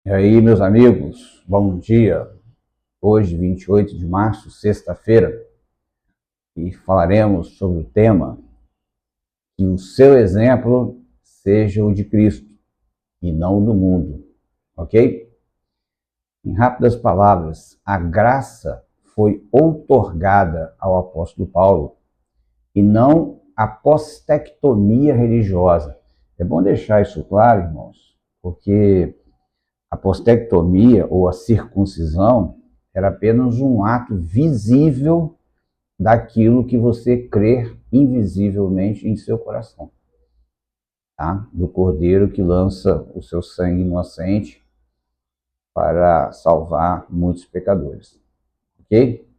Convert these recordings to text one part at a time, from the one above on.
E aí, meus amigos, bom dia. Hoje, 28 de março, sexta-feira, e falaremos sobre o tema que o seu exemplo seja o de Cristo e não o do mundo, ok? Em rápidas palavras, a graça foi outorgada ao apóstolo Paulo e não a postectomia religiosa. É bom deixar isso claro, irmãos, porque a postectomia ou a circuncisão era apenas um ato visível daquilo que você crê invisivelmente em seu coração, tá? Do cordeiro que lança o seu sangue inocente para salvar muitos pecadores, ok?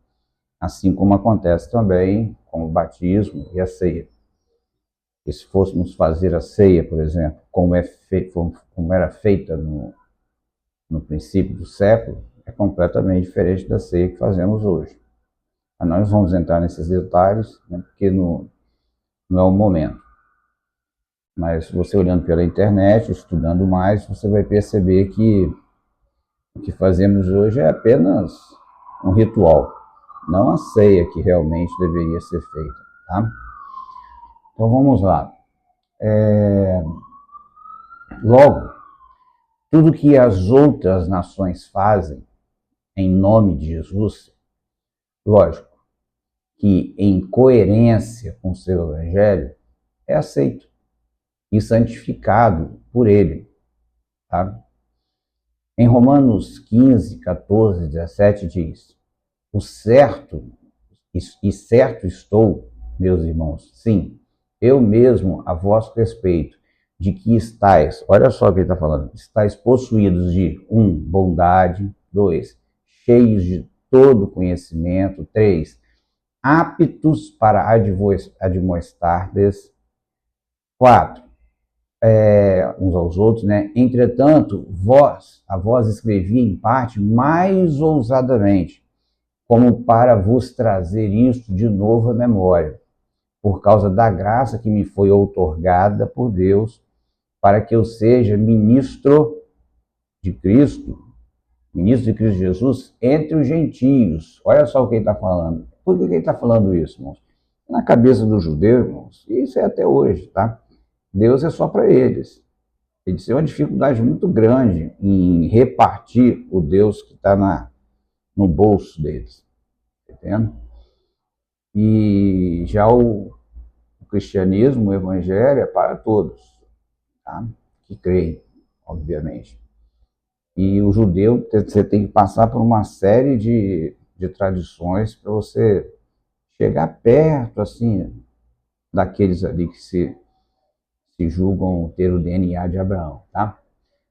Assim como acontece também com o batismo e a ceia. E se fôssemos fazer a ceia, por exemplo, como era feita no princípio do século, é completamente diferente da ceia que fazemos hoje. Mas nós vamos entrar nesses detalhes, né, porque não é o momento. Mas você olhando pela internet, estudando mais, você vai perceber que o que fazemos hoje é apenas um ritual, não a ceia que realmente deveria ser feita. Tá? Então vamos lá. Logo, tudo que as outras nações fazem em nome de Jesus, lógico, que em coerência com o seu evangelho, é aceito e santificado por ele. Tá? Em Romanos 15, 14, 17 diz: o certo, e certo estou, meus irmãos, sim, eu mesmo a vosso respeito, de que estáis, olha só o que ele está falando, estáis possuídos de 1, bondade, 2, cheios de todo conhecimento, 3, aptos para admoestardes, 4, uns aos outros, né? Entretanto, a vós escrevi em parte mais ousadamente, como para vos trazer isto de novo à memória, por causa da graça que me foi outorgada por Deus, para que eu seja de Cristo, ministro de Cristo Jesus, entre os gentios. Olha só o que ele está falando. Por que ele está falando isso, irmãos? Na cabeça do judeu, irmãos, e isso é até hoje, tá? Deus é só para eles. Eles têm uma dificuldade muito grande em repartir o Deus que está no bolso deles, tá entendendo? E já o cristianismo, o evangelho é para todos, tá? Que creem, obviamente. E o judeu, você tem que passar por uma série de tradições para você chegar perto, assim, daqueles ali que se julgam ter o DNA de Abraão, tá?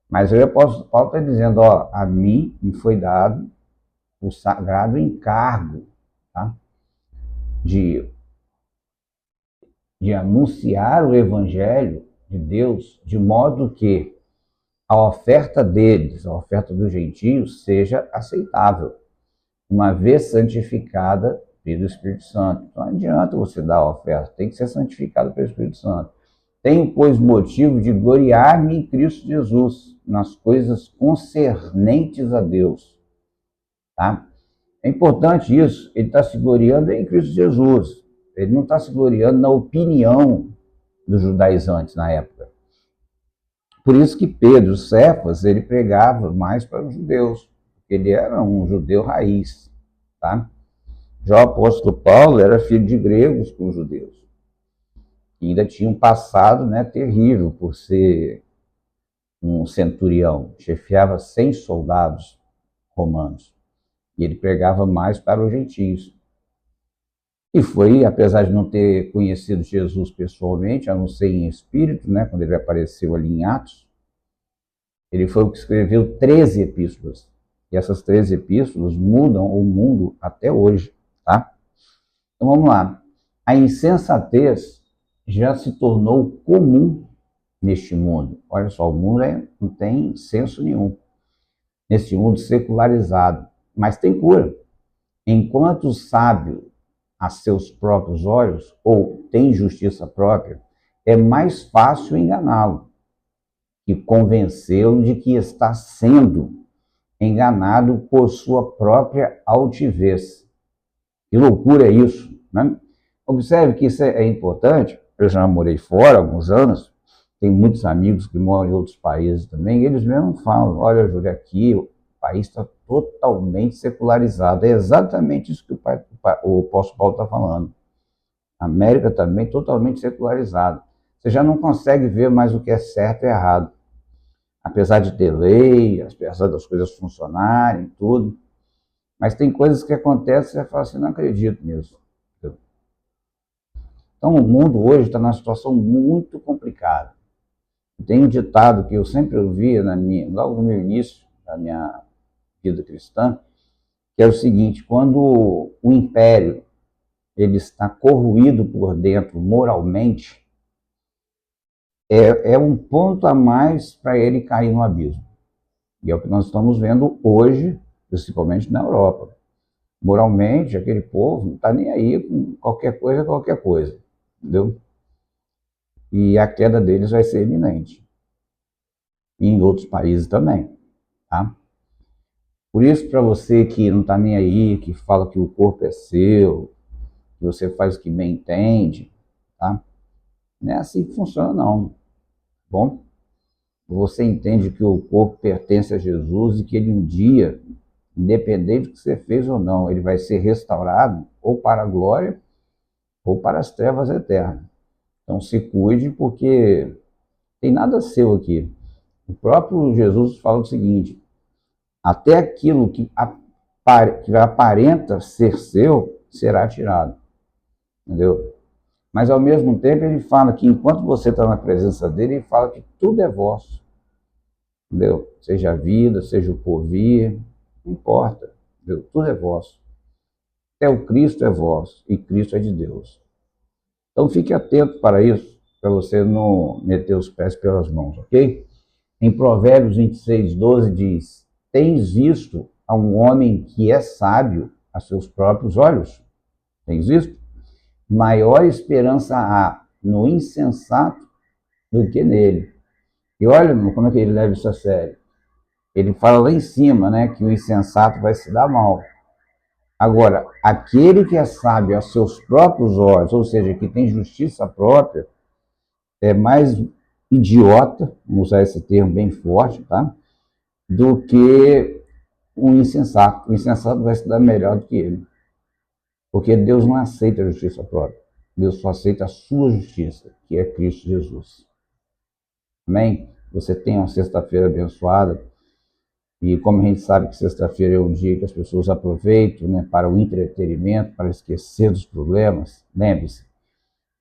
Mas aí o apóstolo Paulo está dizendo, ó, a mim me foi dado o sagrado encargo, tá? De, de anunciar o evangelho de Deus de modo que a oferta deles, a oferta dos gentios, seja aceitável, uma vez santificada pelo Espírito Santo. Então não adianta você dar a oferta, tem que ser santificada pelo Espírito Santo. Tenho, pois, motivo de gloriar-me em Cristo Jesus, nas coisas concernentes a Deus. Tá? É importante isso, ele está se gloriando em Cristo Jesus. Ele não está se gloriando na opinião dos judaizantes na época. Por isso que Pedro, Cefas, ele pregava mais para os judeus, porque ele era um judeu raiz. Tá? Já o apóstolo Paulo era filho de gregos com judeus. E ainda tinha um passado, né, terrível por ser um centurião, chefiava 100 soldados romanos. E ele pregava mais para os gentios. E foi, apesar de não ter conhecido Jesus pessoalmente, a não ser em espírito, né, quando ele apareceu ali em Atos, ele foi o que escreveu 13 epístolas. E essas 13 epístolas mudam o mundo até hoje, tá? Então vamos lá. A insensatez já se tornou comum neste mundo. Olha só, o mundo não tem senso nenhum. Nesse mundo secularizado. Mas tem cura. Enquanto o sábio a seus próprios olhos, ou tem justiça própria, é mais fácil enganá-lo. que convencê-lo de que está sendo enganado por sua própria altivez. Que loucura é isso, né? Observe que isso é importante. Eu já morei fora há alguns anos, tem muitos amigos que moram em outros países também, e eles mesmos falam, olha, Júlio, aqui o país está totalmente secularizado. É exatamente isso que o apóstolo Paulo está falando. A América também totalmente secularizada. Você já não consegue ver mais o que é certo e errado. Apesar de ter lei, apesar das coisas funcionarem, tudo. Mas tem coisas que acontecem e você fala assim, não acredito nisso. Então o mundo hoje está numa situação muito complicada. Tem um ditado que eu sempre ouvia logo no meu início da minha vida cristã, que é o seguinte: quando o império ele está corroído por dentro moralmente, é um ponto a mais para ele cair no abismo. E é o que nós estamos vendo hoje, principalmente na Europa. Moralmente, aquele povo não está nem aí com qualquer coisa, entendeu? E a queda deles vai ser iminente. E em outros países também, tá? Por isso, para você que não está nem aí, que fala que o corpo é seu, que você faz o que bem entende, tá? Não é assim que funciona, não. Bom, você entende que o corpo pertence a Jesus e que ele um dia, independente do que você fez ou não, ele vai ser restaurado ou para a glória ou para as trevas eternas. Então se cuide, porque tem nada seu aqui. O próprio Jesus fala o seguinte: até aquilo que aparenta ser seu será tirado. Entendeu? Mas ao mesmo tempo ele fala que enquanto você está na presença dele, ele fala que tudo é vosso. Entendeu? Seja a vida, seja o porvir, não importa. Entendeu? Tudo é vosso. Até o Cristo é vosso e Cristo é de Deus. Então fique atento para isso, para você não meter os pés pelas mãos, ok? Em Provérbios 26:12 diz: tens visto a um homem que é sábio a seus próprios olhos? Tens visto? Maior esperança há no insensato do que nele. E olha como é que ele leva isso a sério. Ele fala lá em cima, né, que o insensato vai se dar mal. Agora, aquele que é sábio a seus próprios olhos, ou seja, que tem justiça própria, é mais idiota, vamos usar esse termo bem forte, tá? Do que o insensato. O insensato vai se dar melhor do que ele. Porque Deus não aceita a justiça própria. Deus só aceita a sua justiça, que é Cristo Jesus. Amém? Você tem uma sexta-feira abençoada. E como a gente sabe que sexta-feira é um dia que as pessoas aproveitam, né, para o entretenimento, para esquecer dos problemas, lembre-se,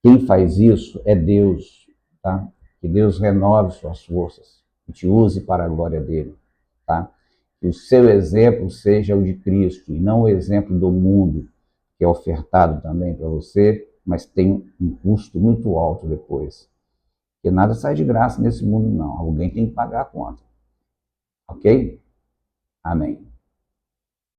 quem faz isso é Deus, tá? Que Deus renove suas forças e te use para a glória dele, tá? Que o seu exemplo seja o de Cristo e não o exemplo do mundo, que é ofertado também para você, mas tem um custo muito alto depois. Porque nada sai de graça nesse mundo, não. Alguém tem que pagar a conta. Ok? Amém.